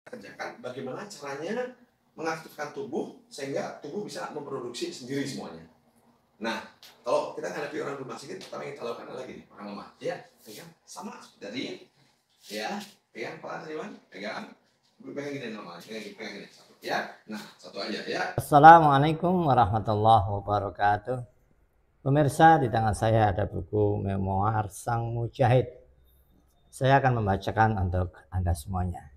kerjakan, bagaimana caranya mengaktifkan tubuh sehingga tubuh bisa memproduksi sendiri semuanya. Nah, kalau kita menghadapi orang rumah sakit, pertama yang kita lakukan adalah gini, orang lemah, ya, pegang sama dari, ya, pegang pelan Riwan, pegang gini normal, pegang gini, satu, ya, nah satu aja, ya. Assalamualaikum warahmatullahi wabarakatuh. Pemirsa, di tangan saya ada buku Memoir Sang Mujahid. Saya akan membacakan untuk Anda semuanya.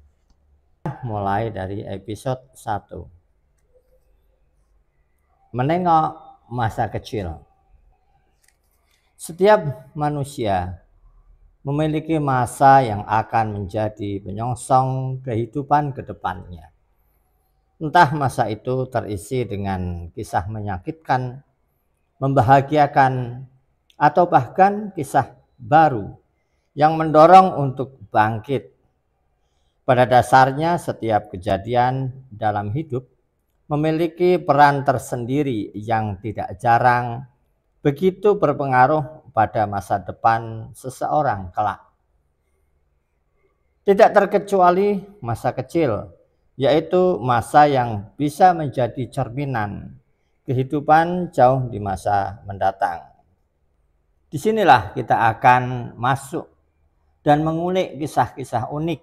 Mulai dari episode 1. Menengok masa kecil. Setiap manusia memiliki masa yang akan menjadi penyongsong kehidupan ke depannya. Entah masa itu terisi dengan kisah menyakitkan, membahagiakan, atau bahkan kisah baru yang mendorong untuk bangkit. Pada dasarnya, setiap kejadian dalam hidup memiliki peran tersendiri yang tidak jarang begitu berpengaruh pada masa depan seseorang kelak. Tidak terkecuali masa kecil, yaitu masa yang bisa menjadi cerminan kehidupan jauh di masa mendatang. Disinilah kita akan masuk dan mengulik kisah-kisah unik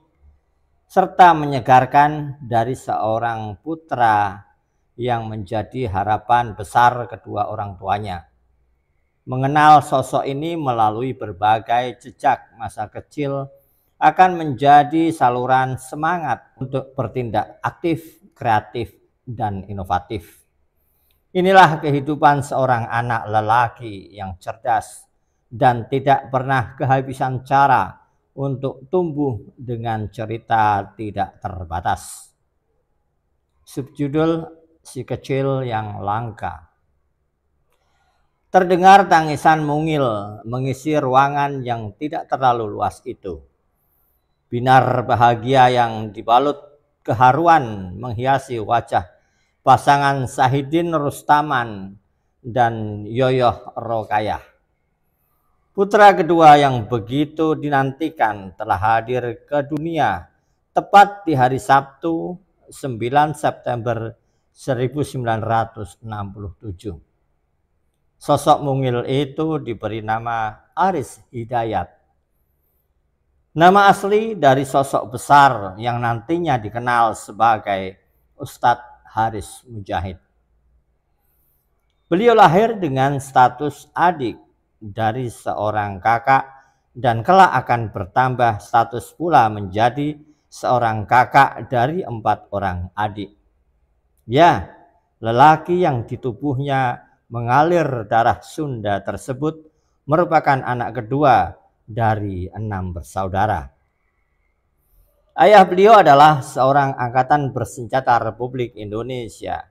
serta menyegarkan dari seorang putra yang menjadi harapan besar kedua orang tuanya. Mengenal sosok ini melalui berbagai jejak masa kecil akan menjadi saluran semangat untuk bertindak aktif, kreatif, dan inovatif. Inilah kehidupan seorang anak lelaki yang cerdas dan tidak pernah kehabisan cara untuk tumbuh dengan cerita tidak terbatas. Subjudul Si Kecil Yang Langka. Terdengar tangisan mungil mengisi ruangan yang tidak terlalu luas itu. Binar bahagia yang dibalut keharuan menghiasi wajah pasangan Sahidin Rustaman dan Yoyoh Rokayah. Putra kedua yang begitu dinantikan telah hadir ke dunia tepat di hari Sabtu 9 September 1967. Sosok mungil itu diberi nama Aris Hidayat. Nama asli dari sosok besar yang nantinya dikenal sebagai Ustadz Haris Mujahid. Beliau lahir dengan status adik dari seorang kakak dan kelak akan bertambah status pula menjadi seorang kakak dari 4 orang adik. Ya, lelaki yang di tubuhnya mengalir darah Sunda tersebut merupakan anak kedua dari 6 bersaudara. Ayah beliau adalah seorang angkatan bersenjata Republik Indonesia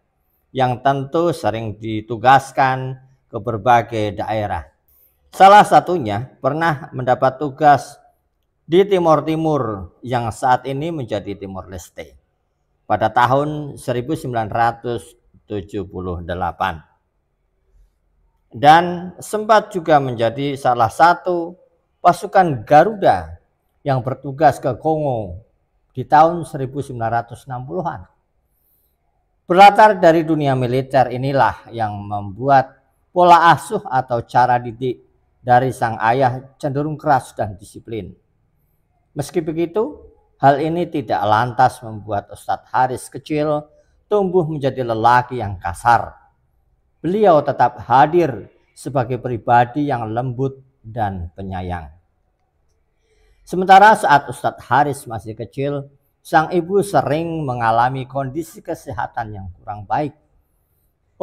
yang tentu sering ditugaskan ke berbagai daerah. Salah satunya pernah mendapat tugas di Timor Timur yang saat ini menjadi Timor Leste pada tahun 1978. Dan sempat juga menjadi salah satu pasukan Garuda yang bertugas ke Kongo di tahun 1960-an. Berlatar dari dunia militer inilah yang membuat pola asuh atau cara didik dari sang ayah cenderung keras dan disiplin. Meski begitu, hal ini tidak lantas membuat Ustadz Haris kecil tumbuh menjadi lelaki yang kasar. Beliau tetap hadir sebagai pribadi yang lembut dan penyayang. Sementara saat Ustadz Haris masih kecil, sang ibu sering mengalami kondisi kesehatan yang kurang baik.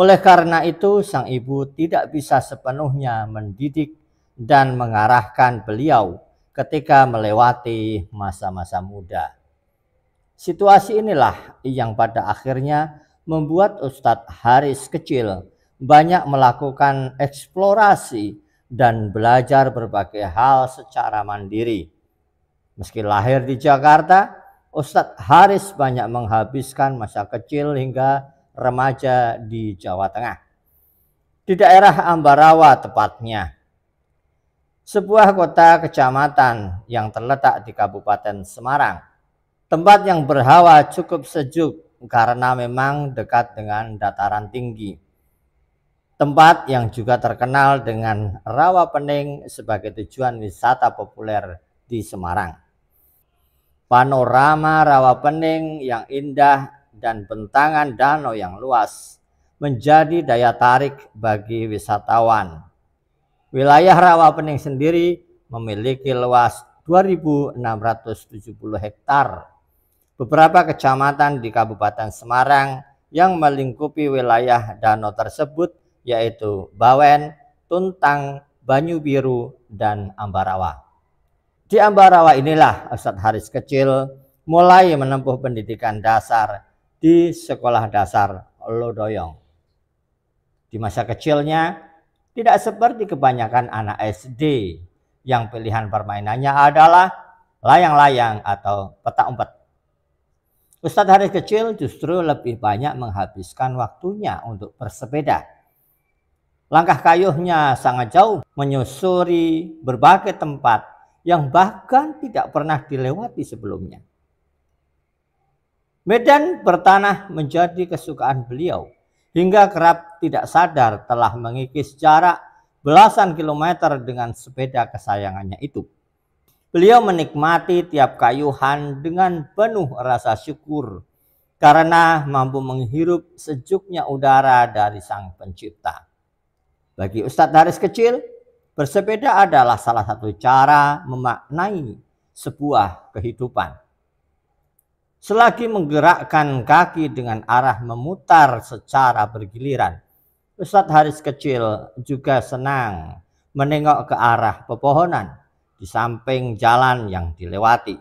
Oleh karena itu, sang ibu tidak bisa sepenuhnya mendidik dan mengarahkan beliau ketika melewati masa-masa muda. Situasi inilah yang pada akhirnya membuat Ustadz Haris kecil banyak melakukan eksplorasi dan belajar berbagai hal secara mandiri. Meski lahir di Jakarta, Ustadz Haris banyak menghabiskan masa kecil hingga remaja di Jawa Tengah. Di daerah Ambarawa tepatnya, sebuah kota kecamatan yang terletak di Kabupaten Semarang. Tempat yang berhawa cukup sejuk karena memang dekat dengan dataran tinggi. Tempat yang juga terkenal dengan rawa pening sebagai tujuan wisata populer di Semarang. Panorama rawa pening yang indah dan bentangan danau yang luas menjadi daya tarik bagi wisatawan. Wilayah rawa pening sendiri memiliki luas 2.670 hektar. Beberapa kecamatan di Kabupaten Semarang yang melingkupi wilayah danau tersebut yaitu Bawen, Tuntang, Banyu Biru, dan Ambarawa. Di Ambarawa inilah Ustadz Haris kecil mulai menempuh pendidikan dasar di Sekolah Dasar Lodoyong. Di masa kecilnya, tidak seperti kebanyakan anak SD yang pilihan permainannya adalah layang-layang atau petak umpet. Ustadz Haris kecil justru lebih banyak menghabiskan waktunya untuk bersepeda. Langkah kayuhnya sangat jauh, menyusuri berbagai tempat yang bahkan tidak pernah dilewati sebelumnya. Medan bertanah menjadi kesukaan beliau, hingga kerap tidak sadar telah mengikis jarak belasan kilometer dengan sepeda kesayangannya itu. Beliau menikmati tiap kayuhan dengan penuh rasa syukur karena mampu menghirup sejuknya udara dari Sang Pencipta. Bagi Ustadz Haris kecil, bersepeda adalah salah satu cara memaknai sebuah kehidupan. Selagi menggerakkan kaki dengan arah memutar secara bergiliran, Ustadz Haris kecil juga senang menengok ke arah pepohonan di samping jalan yang dilewati.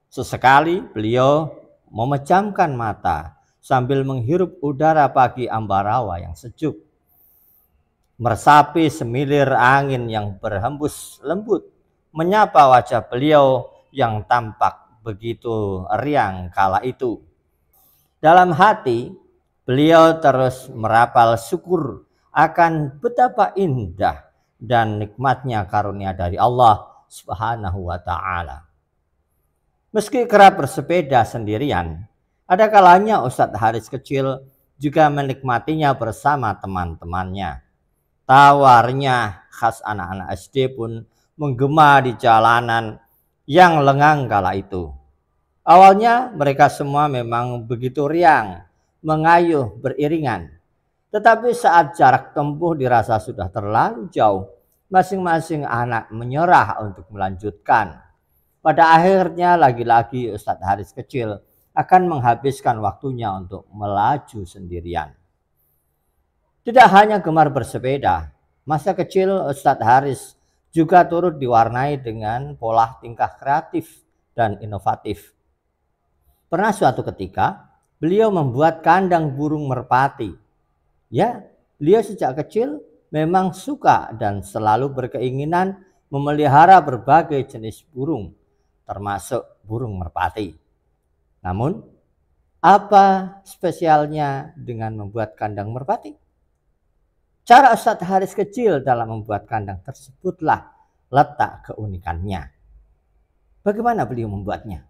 Sesekali beliau memejamkan mata sambil menghirup udara pagi Ambarawa yang sejuk. Meresapi semilir angin yang berhembus lembut menyapa wajah beliau yang tampak begitu riang kala itu. Dalam hati, beliau terus merapal syukur akan betapa indah dan nikmatnya karunia dari Allah Subhanahu wa ta'ala. Meski kerap bersepeda sendirian, ada kalanya Ustadz Haris kecil juga menikmatinya bersama teman-temannya. Tawarnya khas anak-anak SD pun menggema di jalanan yang lengang kala itu. Awalnya mereka semua memang begitu riang, mengayuh beriringan. Tetapi saat jarak tempuh dirasa sudah terlalu jauh, masing-masing anak menyerah untuk melanjutkan. Pada akhirnya lagi-lagi Ustadz Haris kecil akan menghabiskan waktunya untuk melaju sendirian. Tidak hanya gemar bersepeda, masa kecil Ustadz Haris juga turut diwarnai dengan pola tingkah kreatif dan inovatif. Pernah suatu ketika, beliau membuat kandang burung merpati. Ya, beliau sejak kecil memang suka dan selalu berkeinginan memelihara berbagai jenis burung, termasuk burung merpati. Namun, apa spesialnya dengan membuat kandang merpati? Cara Ustadz Haris kecil dalam membuat kandang tersebutlah letak keunikannya. Bagaimana beliau membuatnya?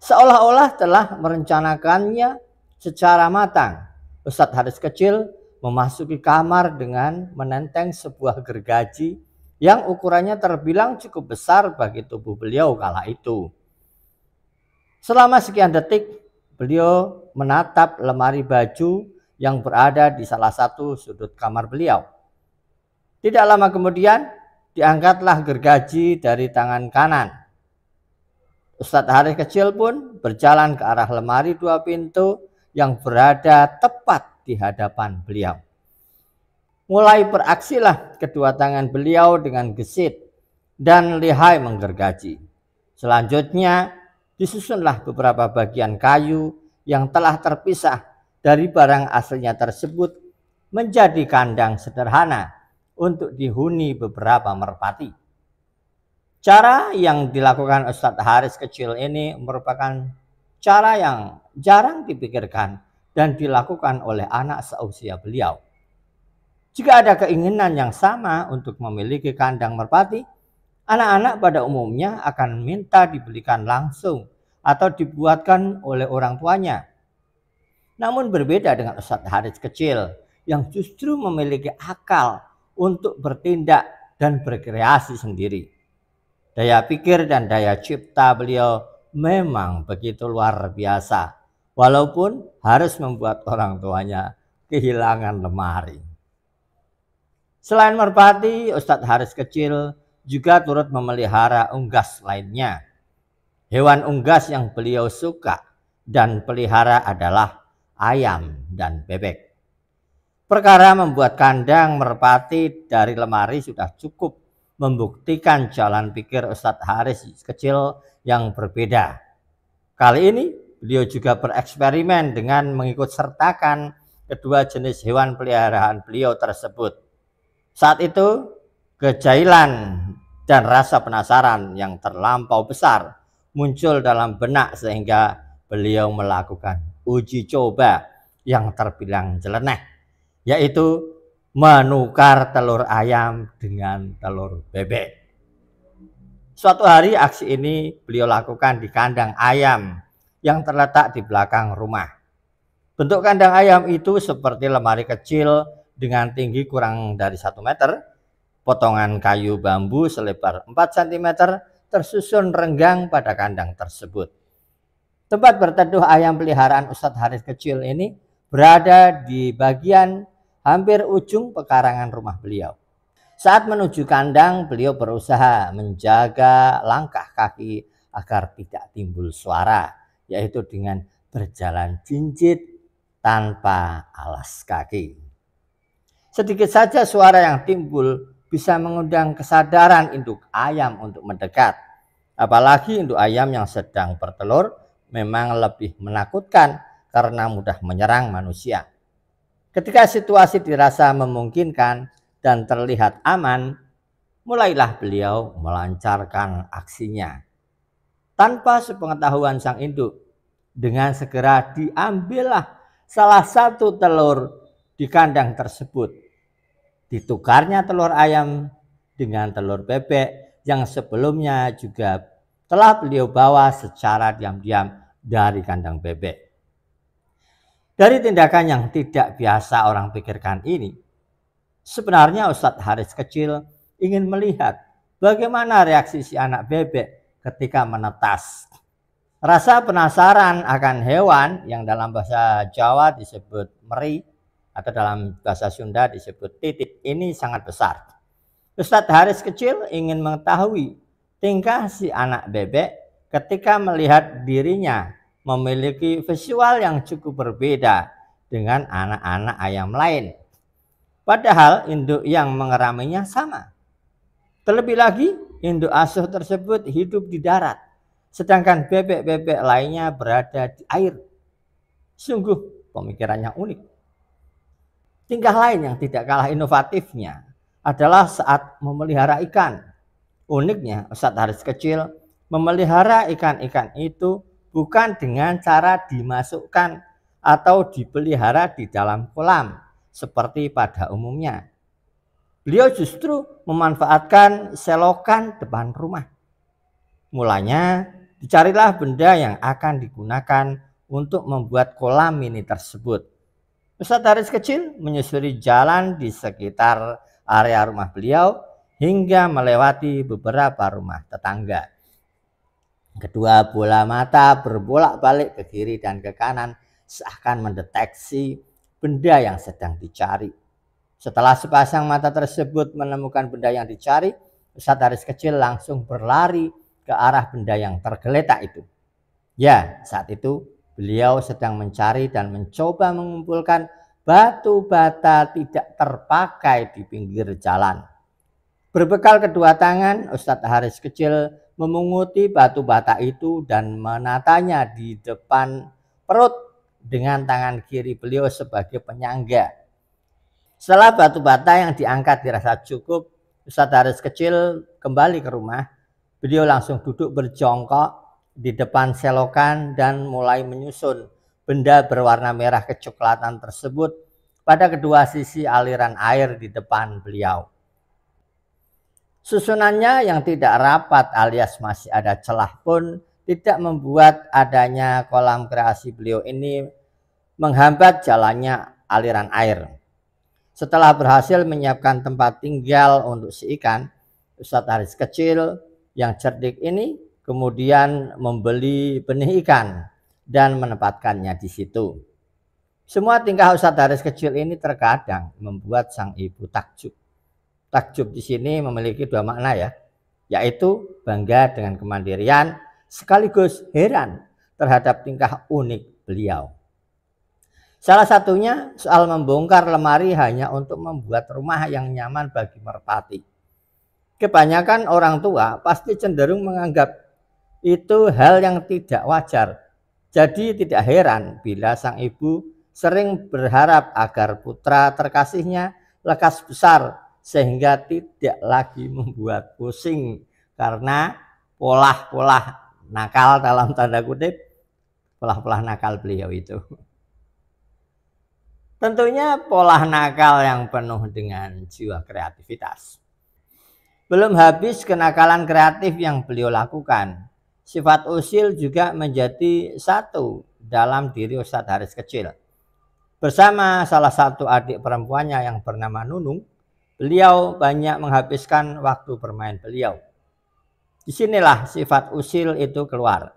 Seolah-olah telah merencanakannya secara matang. Ustadz Haris kecil memasuki kamar dengan menenteng sebuah gergaji yang ukurannya terbilang cukup besar bagi tubuh beliau kala itu. Selama sekian detik, beliau menatap lemari baju yang berada di salah satu sudut kamar beliau. Tidak lama kemudian, diangkatlah gergaji dari tangan kanan. Ustadz Haris kecil pun berjalan ke arah lemari 2 pintu yang berada tepat di hadapan beliau. Mulai beraksilah kedua tangan beliau dengan gesit dan lihai menggergaji. Selanjutnya disusunlah beberapa bagian kayu yang telah terpisah dari barang aslinya tersebut menjadi kandang sederhana untuk dihuni beberapa merpati. Cara yang dilakukan Ustadz Haris kecil ini merupakan cara yang jarang dipikirkan dan dilakukan oleh anak seusia beliau. Jika ada keinginan yang sama untuk memiliki kandang merpati, anak-anak pada umumnya akan minta dibelikan langsung atau dibuatkan oleh orang tuanya. Namun berbeda dengan Ustadz Haris kecil yang justru memiliki akal untuk bertindak dan berkreasi sendiri. Daya pikir dan daya cipta beliau memang begitu luar biasa, walaupun harus membuat orang tuanya kehilangan lemari. Selain merpati, Ustadz Haris kecil juga turut memelihara unggas lainnya. Hewan unggas yang beliau suka dan pelihara adalah ayam dan bebek. Perkara membuat kandang merpati dari lemari sudah cukup membuktikan jalan pikir Ustadz Haris kecil yang berbeda. Kali ini beliau juga bereksperimen dengan mengikut sertakan kedua jenis hewan peliharaan beliau tersebut. Saat itu kejailan dan rasa penasaran yang terlampau besar muncul dalam benak sehingga beliau melakukan uji coba yang terbilang nyeleneh, yaitu menukar telur ayam dengan telur bebek. Suatu hari aksi ini beliau lakukan di kandang ayam yang terletak di belakang rumah. Bentuk kandang ayam itu seperti lemari kecil dengan tinggi kurang dari 1 meter, potongan kayu bambu selebar 4 cm tersusun renggang pada kandang tersebut. Tempat berteduh ayam peliharaan Ustadz Haris kecil ini berada di bagian hampir ujung pekarangan rumah beliau. Saat menuju kandang, beliau berusaha menjaga langkah kaki agar tidak timbul suara, yaitu dengan berjalan jinjit tanpa alas kaki. Sedikit saja suara yang timbul bisa mengundang kesadaran induk ayam untuk mendekat. Apalagi induk ayam yang sedang bertelur memang lebih menakutkan karena mudah menyerang manusia. Ketika situasi dirasa memungkinkan dan terlihat aman, mulailah beliau melancarkan aksinya. Tanpa sepengetahuan sang induk, dengan segera diambillah salah satu telur di kandang tersebut. Ditukarnya telur ayam dengan telur bebek yang sebelumnya juga telah beliau bawa secara diam-diam dari kandang bebek. Dari tindakan yang tidak biasa orang pikirkan ini, sebenarnya Ustadz Haris kecil ingin melihat bagaimana reaksi si anak bebek ketika menetas. Rasa penasaran akan hewan yang dalam bahasa Jawa disebut meri atau dalam bahasa Sunda disebut titit ini sangat besar. Ustadz Haris kecil ingin mengetahui tingkah si anak bebek ketika melihat dirinya memiliki visual yang cukup berbeda dengan anak-anak ayam lain. Padahal induk yang mengeraminya sama. Terlebih lagi, induk asuh tersebut hidup di darat, sedangkan bebek-bebek lainnya berada di air. Sungguh pemikirannya unik. Tingkah lain yang tidak kalah inovatifnya adalah saat memelihara ikan. Uniknya, Ustadz Haris kecil memelihara ikan-ikan itu bukan dengan cara dimasukkan atau dipelihara di dalam kolam seperti pada umumnya. Beliau justru memanfaatkan selokan depan rumah. Mulanya dicarilah benda yang akan digunakan untuk membuat kolam mini tersebut. Ustadz Haris kecil menyusuri jalan di sekitar area rumah beliau hingga melewati beberapa rumah tetangga. Kedua bola mata berbolak-balik ke kiri dan ke kanan seakan mendeteksi benda yang sedang dicari. Setelah sepasang mata tersebut menemukan benda yang dicari, Ustadz Haris kecil langsung berlari ke arah benda yang tergeletak itu. Ya, saat itu beliau sedang mencari dan mencoba mengumpulkan batu bata tidak terpakai di pinggir jalan. Berbekal kedua tangan, Ustadz Haris kecil memunguti batu bata itu dan menatanya di depan perut dengan tangan kiri beliau sebagai penyangga. Setelah batu bata yang diangkat dirasa cukup, Ustadz Haris kecil kembali ke rumah. Beliau langsung duduk berjongkok di depan selokan dan mulai menyusun benda berwarna merah kecoklatan tersebut pada kedua sisi aliran air di depan beliau. Susunannya yang tidak rapat alias masih ada celah pun tidak membuat adanya kolam kreasi beliau ini menghambat jalannya aliran air. Setelah berhasil menyiapkan tempat tinggal untuk si ikan, Ustadz Haris kecil yang cerdik ini kemudian membeli benih ikan dan menempatkannya di situ. Semua tingkah Ustadz Haris kecil ini terkadang membuat sang ibu takjub. Takjub di sini memiliki dua makna ya, yaitu bangga dengan kemandirian sekaligus heran terhadap tingkah unik beliau. Salah satunya soal membongkar lemari hanya untuk membuat rumah yang nyaman bagi merpati. Kebanyakan orang tua pasti cenderung menganggap itu hal yang tidak wajar. Jadi tidak heran bila sang ibu sering berharap agar putra terkasihnya lekas besar sehingga tidak lagi membuat pusing karena polah-polah nakal dalam tanda kutip, polah-polah nakal beliau itu. Tentunya pola nakal yang penuh dengan jiwa kreativitas. Belum habis kenakalan kreatif yang beliau lakukan. Sifat usil juga menjadi satu dalam diri Ustadz Haris kecil. Bersama salah satu adik perempuannya yang bernama Nunung, beliau banyak menghabiskan waktu bermain beliau. Disinilah sifat usil itu keluar.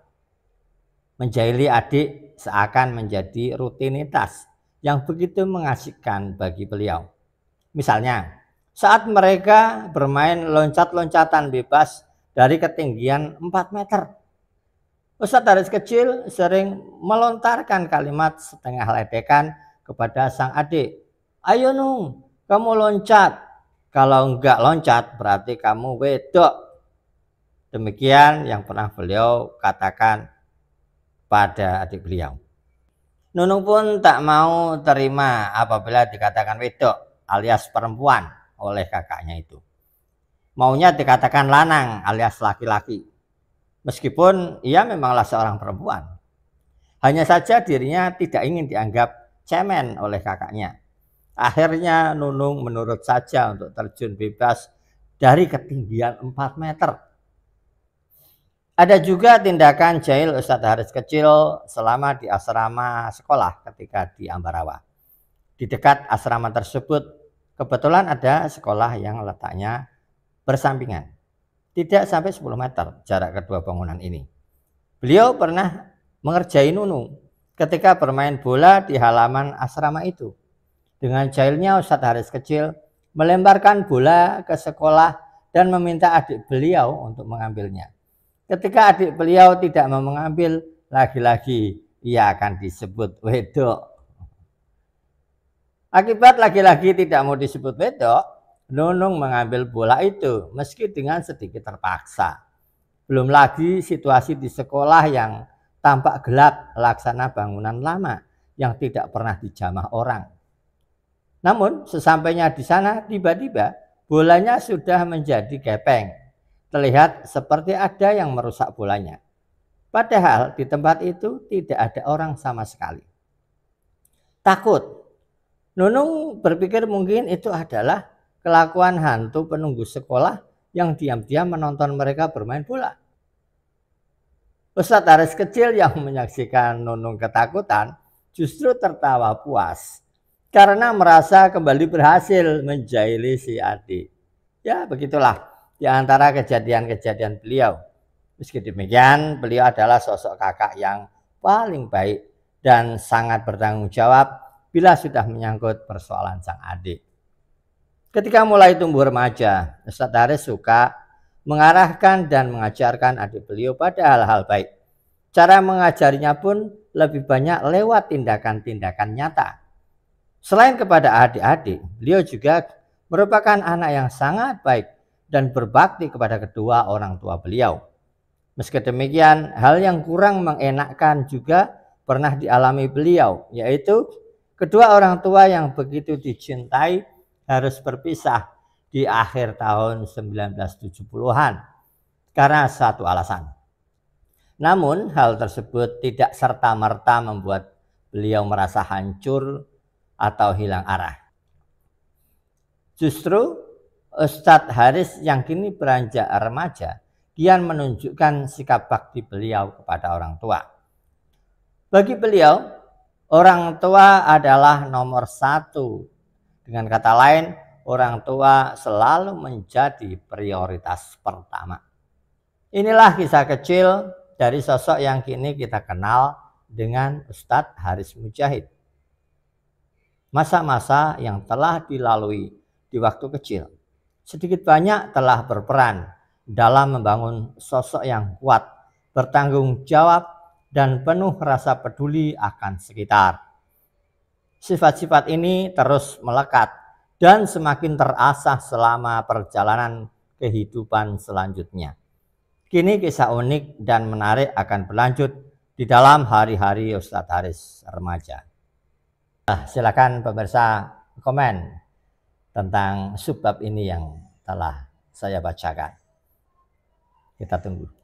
Menjahili adik seakan menjadi rutinitas yang begitu mengasihkan bagi beliau. Misalnya, saat mereka bermain loncat-loncatan bebas dari ketinggian 4 meter. Ustadz Haris kecil sering melontarkan kalimat setengah ledekan kepada sang adik. Ayo Nung, kamu loncat. Kalau enggak loncat berarti kamu wedok. Demikian yang pernah beliau katakan pada adik beliau. Nunung pun tak mau terima apabila dikatakan wedok alias perempuan oleh kakaknya itu. Maunya dikatakan lanang alias laki-laki. Meskipun ia memanglah seorang perempuan. Hanya saja dirinya tidak ingin dianggap cemen oleh kakaknya. Akhirnya Nunung menurut saja untuk terjun bebas dari ketinggian 4 meter. Ada juga tindakan jahil Ustadz Haris kecil selama di asrama sekolah ketika di Ambarawa. Di dekat asrama tersebut kebetulan ada sekolah yang letaknya bersampingan. Tidak sampai 10 meter jarak kedua bangunan ini. Beliau pernah mengerjai Nunung ketika bermain bola di halaman asrama itu. Dengan jahilnya Ustadz Haris kecil melemparkan bola ke sekolah dan meminta adik beliau untuk mengambilnya. Ketika adik beliau tidak mau mengambil, lagi-lagi ia akan disebut wedok. Akibat lagi-lagi tidak mau disebut wedok, Nunung mengambil bola itu meski dengan sedikit terpaksa. Belum lagi situasi di sekolah yang tampak gelap laksana bangunan lama yang tidak pernah dijamah orang. Namun sesampainya di sana tiba-tiba bolanya sudah menjadi gepeng. Terlihat seperti ada yang merusak bolanya. Padahal di tempat itu tidak ada orang sama sekali. Takut. Nunung berpikir mungkin itu adalah kelakuan hantu penunggu sekolah yang diam-diam menonton mereka bermain bola. Ustadz Haris kecil yang menyaksikan Nunung ketakutan justru tertawa puas karena merasa kembali berhasil menjahili si adik. Ya begitulah di antara kejadian-kejadian beliau. Meski demikian, beliau adalah sosok kakak yang paling baik dan sangat bertanggung jawab bila sudah menyangkut persoalan sang adik. Ketika mulai tumbuh remaja, Ustadz Haris suka mengarahkan dan mengajarkan adik beliau pada hal-hal baik. Cara mengajarinya pun lebih banyak lewat tindakan-tindakan nyata. Selain kepada adik-adik, beliau juga merupakan anak yang sangat baik dan berbakti kepada kedua orang tua beliau. Meski demikian, hal yang kurang mengenakkan juga pernah dialami beliau, yaitu kedua orang tua yang begitu dicintai harus berpisah di akhir tahun 1970-an karena satu alasan. Namun hal tersebut tidak serta-merta membuat beliau merasa hancur atau hilang arah. Justru Ustadz Haris yang kini beranjak remaja kian menunjukkan sikap bakti beliau kepada orang tua. Bagi beliau, orang tua adalah nomor satu. Dengan kata lain, orang tua selalu menjadi prioritas pertama. Inilah kisah kecil dari sosok yang kini kita kenal dengan Ustadz Haris Mujahid. Masa-masa yang telah dilalui di waktu kecil sedikit banyak telah berperan dalam membangun sosok yang kuat, bertanggung jawab, dan penuh rasa peduli akan sekitar. Sifat-sifat ini terus melekat dan semakin terasah selama perjalanan kehidupan selanjutnya. Kini kisah unik dan menarik akan berlanjut di dalam hari-hari Ustadz Haris remaja. Silakan pemirsa komen tentang subbab ini yang telah saya bacakan. Kita tunggu.